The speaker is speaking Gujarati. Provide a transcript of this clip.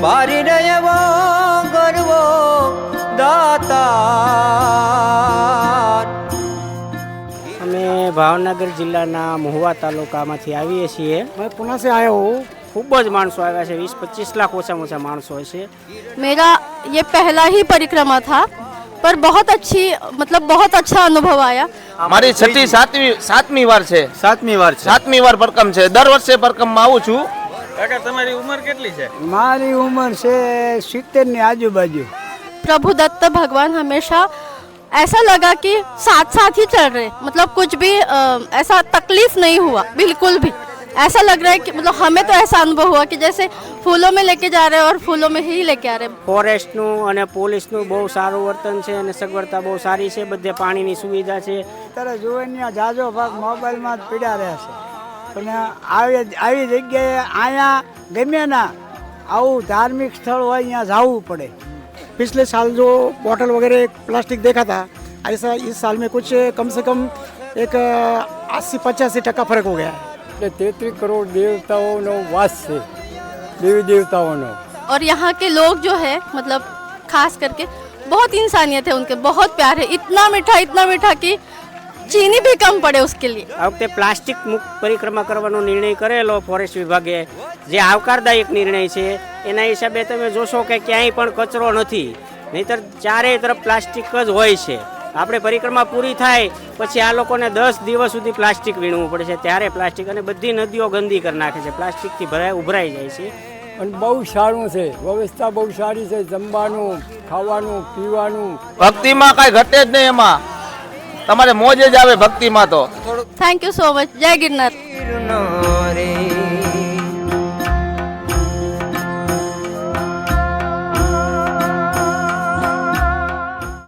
બારીને એવો ગરવો દાતાર. અમે ભાવનગર જિલ્લાના મહુવા તાલુકામાંથી આવીએ છીએ. मैं पुणे से आया हूँ. ખૂબ જ માણસો આવ્યા છે, 20-25 લાખ ઓછામાં ઓછા માણસો હશે. मेरा ये पहला ही परिक्रमा था पर बहुत अच्छी मतलब बहुत अच्छा अनुभव आया. મારી છઠ્ઠી સાતમી વાર છે. સાતમી વાર પરકમ છે. દર વર્ષે પરકમમાં આવું છું. કાકા તમારી ઉંમર કેટલી છે? મારી ઉંમર છે 70 ની આજુબાજુ. प्रभु दत्त भगवान हमेशा ऐसा लगा कि साथ साथ ही चल रहे, मतलब कुछ भी ऐसा तकलीफ नहीं हुआ बिल्कुल भी. ऐसा लग रहा है कि मतलब हमें तो ऐसा अनुभव हुआ कि जैसे फूलों में लेके जा रहे हैं और फूलों में ही लेके आ रहे हैं. ફોરેસ્ટનું અને પોલીસનું બહુ સારું વર્તન છે અને સગવડતા બહુ સારી છે. બધે પાણીની સુવિધા છે. અત્યારે જુવાનિયા જાજો ભાગ મોબાઈલમાં જ પીડા રહે છે. પણ આવી જગ્યાએ અહીંયા ગમે ના આવું ધાર્મિક સ્થળ હોય અહીંયા જવું પડે. पिछले साल जो बॉटल वगैरह प्लास्टिक देखा था, ऐसा इस साल में कुछ कम से कम एक 80-85% फर्क हो गया है. 33 करोड़ देवताओं वास છે, देवी देवताओं. और यहाँ के लोग जो है मतलब खास करके बहुत इंसानियत है उनके, बहुत प्यार है. इतना मीठा कि चीनी भी कम पड़े उसके लिए. આ વખતે પ્લાસ્ટિક મુક્ત પરિક્રમા કરવાનો નિર્ણય કરેલો ફોરેસ્ટ વિભાગે, જે આવકારદાયક નિર્ણય છે. એના હિસાબે તમે જોશો કે ક્યાંય પણ કચરો નથી, નહીંતર ચારેય તરફ પ્લાસ્ટિક જ હોય છે. આપણે પરિક્રમા પૂરી થાય પછી આ લોકોને 10 દિવસ સુધી પ્લાસ્ટિક વીણવું પડે છે. ત્યારે પ્લાસ્ટિક અને બધી નદીઓ ગંદી કરી નાખે છે, પ્લાસ્ટિકથી ઉભરાઈ જાય છે. અને બહુ સારું છે, વ્યવસ્થા બહુ સારી છે, જમવાનું, ખાવાનું, પીવાનું. ભક્તિમાં કાંઈ ઘટે જ નહીં. એમાં તમારે મોજ જ આવે ભક્તિમાં તો. Thank you so much. जय गिरनार.